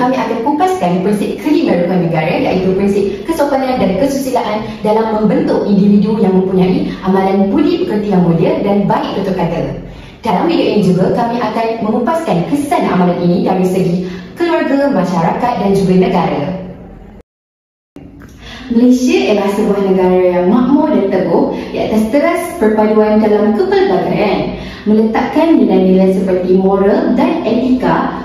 kami akan kupaskan prinsip kelima rukun negara, iaitu prinsip kesopanan dan kesusilaan dalam membentuk individu yang mempunyai amalan budi pekerti yang mulia dan baik tutur kata. Dalam video ini juga kami akan memupaskan kesan amalan ini dari segi keluarga, masyarakat dan juga negara. Malaysia ialah sebuah negara yang makmur dan teguh di atas teras perpaduan dalam kepelbagaian, meletakkan nilai-nilai seperti moral dan etika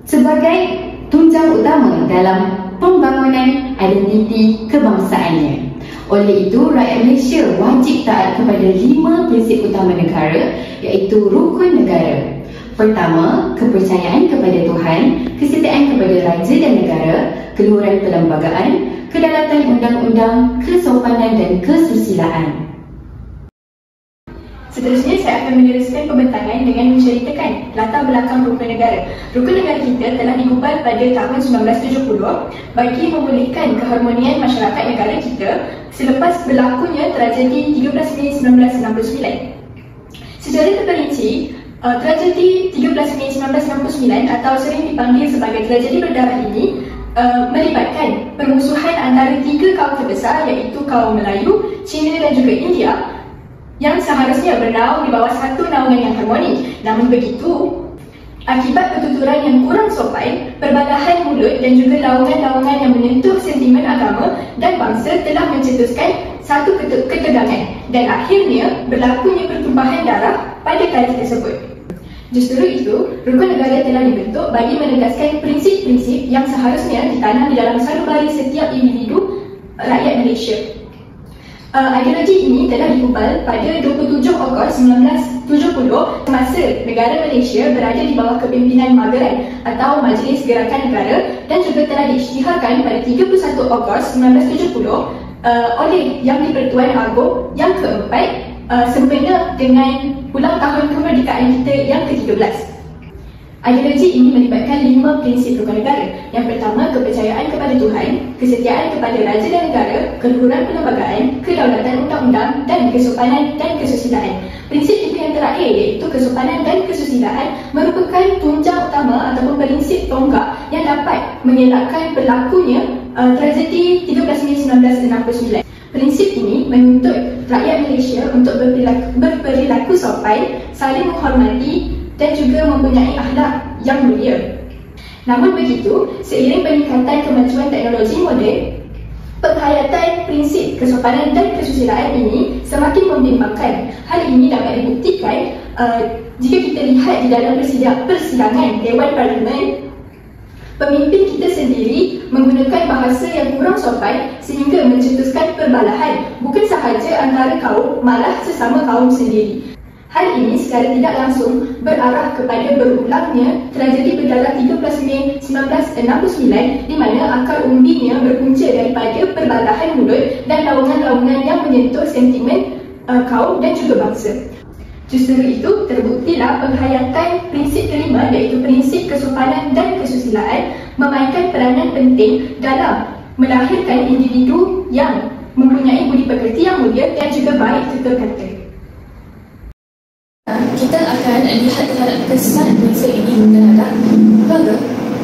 sebagai tunjang utama dalam pembangunan identiti kebangsaannya. Oleh itu, rakyat Malaysia wajib taat kepada 5 prinsip utama negara, iaitu rukun negara. Pertama, kepercayaan kepada Tuhan, kesetiaan kepada raja dan negara, keluhuran perlembagaan, kedaulatan undang-undang, kesopanan dan kesusilaan. Seterusnya, saya akan meneruskan pembentangan dengan menceritakan latar belakang rukun negara. Rukun negara kita telah digubal pada tahun 1970 bagi memulihkan keharmonian masyarakat negara kita selepas berlakunya tragedi 13 Mei 1969. Secara terperinci, tragedi 13 Mei 1969 atau sering dipanggil sebagai tragedi berdarah ini melibatkan permusuhan antara 3 kaum terbesar, iaitu kaum Melayu, Cina dan juga India, yang seharusnya bernaung di bawah satu naungan yang harmoni. Namun begitu, akibat pertuturan yang kurang sopan, perbalahan mulut dan juga laungan-laungan yang menyentuh sentimen agama dan bangsa telah mencetuskan satu ketegangan dan akhirnya berlakunya pertumpahan darah pada kali tersebut. Justru itu, rukun negara telah dibentuk bagi menegaskan prinsip-prinsip yang seharusnya ditanam di dalam sanubari setiap individu rakyat Malaysia. Ideologi ini telah digubal pada 27 Ogos 1970 semasa negara Malaysia berada di bawah kepimpinan Magaran atau Majlis Gerakan Negara, dan juga telah diisytiharkan pada 31 Ogos 1970 oleh Yang di-Pertuan Agong yang keempat sempena dengan ulang tahun kemerdekaan kita yang ke-13. Ideologi ini melibatkan 5 prinsip rukun negara. Yang pertama, kepercayaan kepada Tuhan, kesetiaan kepada raja dan negara, keluhuran perlembagaan, kedaulatan undang-undang dan kesopanan dan kesusilaan. Prinsip itu yang terakhir, iaitu kesopanan dan kesusilaan, merupakan tunjang utama ataupun prinsip tonggak yang dapat mengelakkan berlakunya tragedi 13 Mei 1969. Prinsip ini menuntut rakyat Malaysia untuk berperilaku sopan, saling menghormati dan juga mempunyai akhlak yang mulia. Namun begitu, seiring peningkatan kemajuan teknologi moden, penghayatan prinsip kesopanan dan kesusilaan ini semakin membimbangkan. Hal ini dapat dibuktikan jika kita lihat di dalam persidangan Dewan Parlimen, pemimpin kita sendiri menggunakan bahasa yang kurang sopan sehingga mencetuskan perbalahan bukan sahaja antara kaum, malah sesama kaum sendiri. Hal ini secara tidak langsung berarah kepada berulangnya tragedi berdarah 13 Mei 1969 di mana akar umbinya berpunca daripada perbalahan mulut dan laungan-laungan yang menyentuh sentimen kaum dan juga bangsa. Justru itu, terbuktilah penghayatan prinsip kelima, iaitu prinsip kesopanan dan kesusilaan, memainkan peranan penting dalam melahirkan individu yang mempunyai budi pekerti yang mulia dan juga baik tutur kata. Kita akan lihat terhadap kesan prinsip ini terhadap keluarga,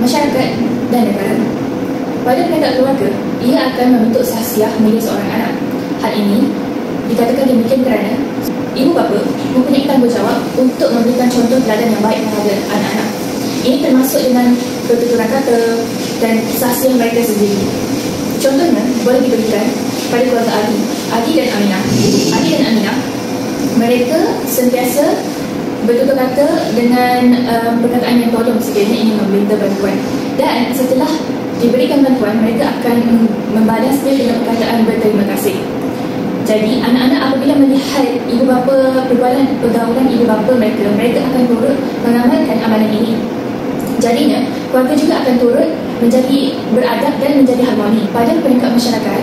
masyarakat dan negara. Pada peringkat keluarga, ia akan membentuk sahsiah menjadi seorang anak. Hal ini dikatakan demikian kerana ibu bapa mempunyai tanggungjawab untuk memberikan contoh teladan yang baik kepada anak-anak. Ini termasuk dengan pertuturan kata dan sahsiah mereka sendiri. Contohnya boleh diberikan pada keluarga Adi dan Aminah. Adi dan Aminah, mereka sentiasa bertutur kata dengan perkataan yang tolong sekiranya ingin meminta bantuan, dan setelah diberikan bantuan mereka akan membalasnya dengan perkataan berterima kasih. Jadi anak-anak apabila melihat ibu bapa pergaulan ibu bapa mereka akan turut mengamalkan amalan ini. Jadinya keluarga juga akan turut menjadi beradab dan menjadi harmoni. Pada peringkat masyarakat,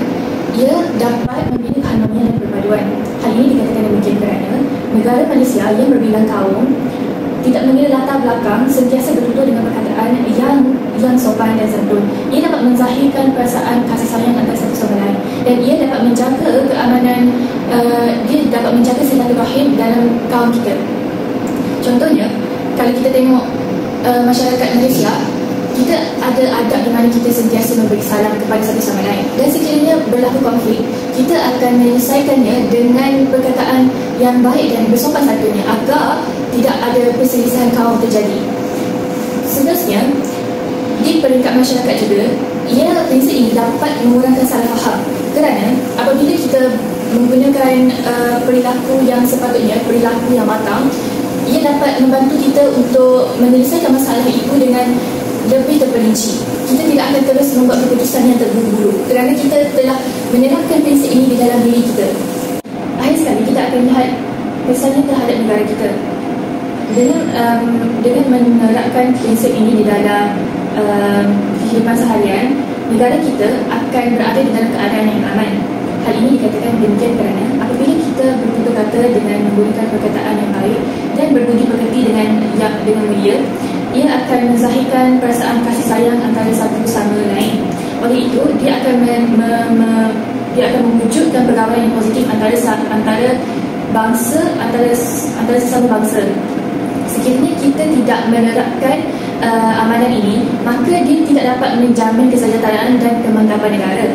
ia dapat membina keharmonian dan perpaduan. Hal ini dikatakan demikian kerana negara Malaysia yang berbilang kaum tidak mengira latar belakang sentiasa bertutur dengan perkataan yang sopan dan santun. Ia dapat menzahirkan perasaan kasih sayang antara satu sama lain, dan ia dapat menjaga keamanan, dia dapat menjaga silaturahim dalam kaum kita. Contohnya, kalau kita tengok masyarakat Malaysia, kita ada adab di mana kita sentiasa memberi salam kepada satu sama lain, dan sekiranya berlaku konflik, kita akan menyelesaikannya dengan perkataan yang baik dan bersopan santunnya agar tidak ada perselisihan kaum terjadi. Seterusnya, di peringkat masyarakat juga, prinsip ini dapat mengurangkan salah faham, kerana apabila kita menggunakan perilaku yang sepatutnya, perilaku yang matang, ia dapat membantu kita untuk menyelesaikan masalah itu dengan lebih terperinci. Kita tidak akan terus membuat keputusan yang terburu-buru kerana kita telah menerapkan prinsip ini di dalam diri kita. Akhir sekali, kita akan lihat kesannya terhadap negara kita. Dengan menerapkan prinsip ini di dalam kehidupan seharian, negara kita akan berada di dalam keadaan yang aman. Hal ini dikatakan demikian kerana apabila kita bertutur kata dengan menggunakan perkataan yang baik dan berbudi pekerti dengan mulia, ia akan menzahirkan perasaan kasih sayang antara satu sama lain. Oleh itu, dia akan mewujudkan pergaulan yang positif antara bangsa, antara sesama bangsa. Sekiranya kita tidak menerapkan amalan ini, maka dia tidak dapat menjamin kesejahteraan dan kemantapan negara.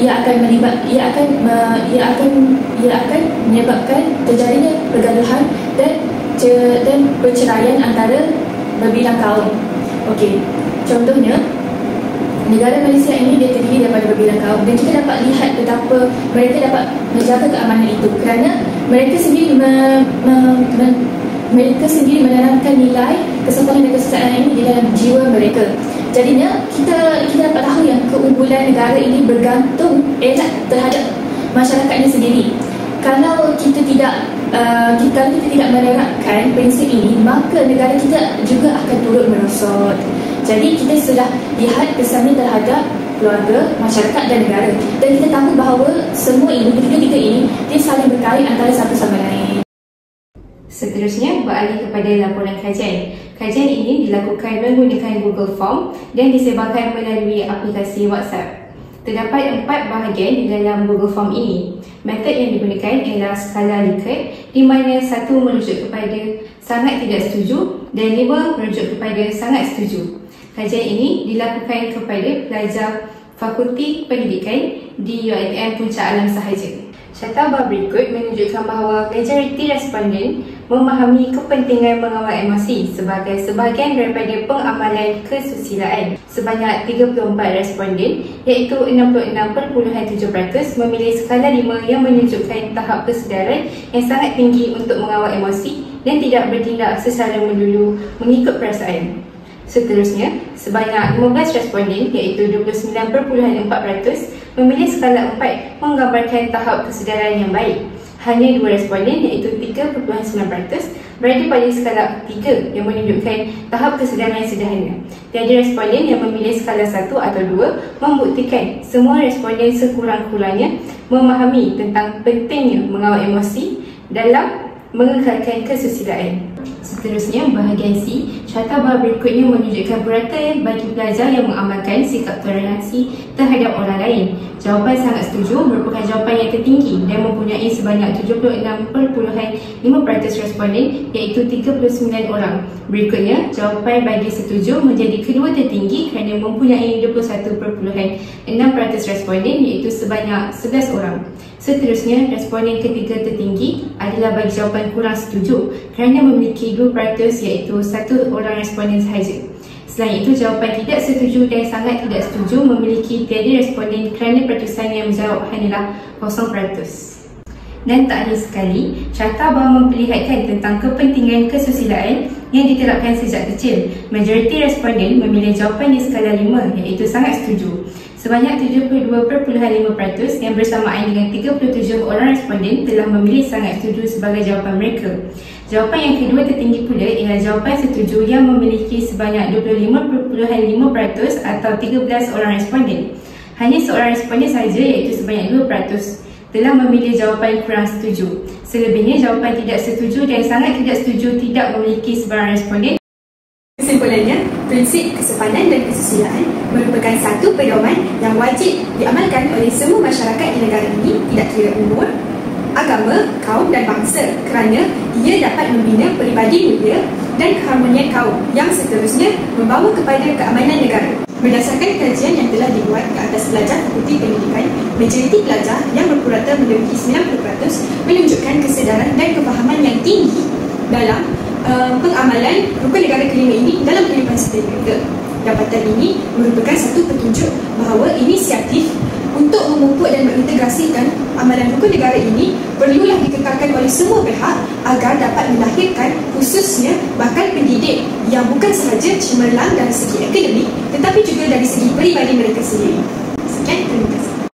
Ia akan menyebabkan terjadinya pergaduhan dan perceraian antara berbilang kaum. Okey, contohnya negara Malaysia ini dia terdiri daripada berbilang kaum, dan kita dapat lihat betapa mereka dapat menjaga keamanan itu kerana mereka sendiri menanamkan nilai kesopanan dan kesejahteraan ini di dalam jiwa mereka. Jadinya kita dapat tahu yang keunggulan negara ini bergantung erat terhadap masyarakatnya sendiri. Kalau kita tidak menerapkan prinsip ini, maka negara kita juga akan turut merosot. Jadi kita sudah lihat kesannya terhadap keluarga, masyarakat dan negara, dan kita tahu bahawa semua ini, ketiga-tiga ini, dia saling berkait antara satu sama lain. Seterusnya, beralih kepada laporan kajian. Kajian ini dilakukan menggunakan Google Form dan disebarkan melalui aplikasi WhatsApp. Terdapat 4 bahagian di dalam Google Form ini. Metod yang digunakan ialah skala Likert, di mana 1 merujuk kepada sangat tidak setuju dan 5 merujuk kepada sangat setuju. Kajian ini dilakukan kepada pelajar Fakulti Pendidikan di UiTM Puncak Alam sahaja. Carta bahawa berikut menunjukkan bahawa majoriti responden memahami kepentingan mengawal emosi sebagai sebahagian daripada pengamalan kesusilaan. Sebanyak 34 responden, iaitu 66.7% memilih skala 5 yang menunjukkan tahap kesedaran yang sangat tinggi untuk mengawal emosi dan tidak bertindak secara melulu mengikut perasaan. Seterusnya, sebanyak 15 responden, iaitu 29.4% memilih skala 4 menggambarkan tahap kesedaran yang baik. Hanya 2 responden, iaitu 3.9% berada pada skala 3 yang menunjukkan tahap kesedaran yang sederhana. Tiada responden yang memilih skala 1 atau 2 membuktikan semua responden sekurang-kurangnya memahami tentang pentingnya mengawal emosi dalam mengekalkan kesusilaan. Seterusnya, bahagian C, carta bahawa berikutnya menunjukkan purata bagi pelajar yang mengamalkan sikap toleransi terhadap orang lain. Jawapan sangat setuju merupakan jawapan yang tertinggi dan mempunyai sebanyak 76.5% responden, iaitu 39 orang. Berikutnya, jawapan bagi setuju menjadi kedua tertinggi kerana mempunyai 21.6% responden, iaitu sebanyak 11 orang. Seterusnya, responden ketiga tertinggi adalah bagi jawapan kurang setuju kerana memiliki 2%, iaitu 1 orang responden sahaja. Selain itu, jawapan tidak setuju dan sangat tidak setuju memiliki tiada responden kerana pertusan yang menjawab hanyalah 0%. Dan tak akhir sekali, carta bahawa memperlihatkan tentang kepentingan kesusilaan yang diterapkan sejak kecil. Majoriti responden memilih jawapan di skala 5, iaitu sangat setuju. Sebanyak 72.5% yang bersamaan dengan 37 orang responden telah memilih sangat setuju sebagai jawapan mereka. Jawapan yang kedua tertinggi pula ialah jawapan setuju yang memiliki sebanyak 25.5% atau 13 orang responden. Hanya seorang responden sahaja, iaitu sebanyak 2%, telah memilih jawapan kurang setuju. Selebihnya, jawapan tidak setuju dan sangat tidak setuju tidak memiliki sebarang responden. Kesimpulannya, prinsip kesepadan dan kesusilaan merupakan satu pedoman yang wajib diamalkan oleh semua masyarakat di negara ini, tidak kira umur, agama, kaum dan antarabangsa kerana ia dapat membina peribadi mulia dan keharmonian kaum yang seterusnya membawa kepada keamanan negara. Berdasarkan kajian yang telah dibuat ke atas pelajar Fakulti Pendidikan, majoriti pelajar yang berpurata melebihi 90% menunjukkan kesedaran dan kefahaman yang tinggi dalam pengamalan rukun negara kelima ini dalam kehidupan sehari mereka. Dapatan ini merupakan satu petunjuk bahawa inisiatif untuk memupuk dan mengintegrasikan amalan rukun negara ini perlulah dikekalkan oleh semua pihak agar dapat melahirkan khususnya bakal pendidik yang bukan sahaja cemerlang dari segi akademik tetapi juga dari segi peribadi mereka sendiri. Sekian, terima kasih.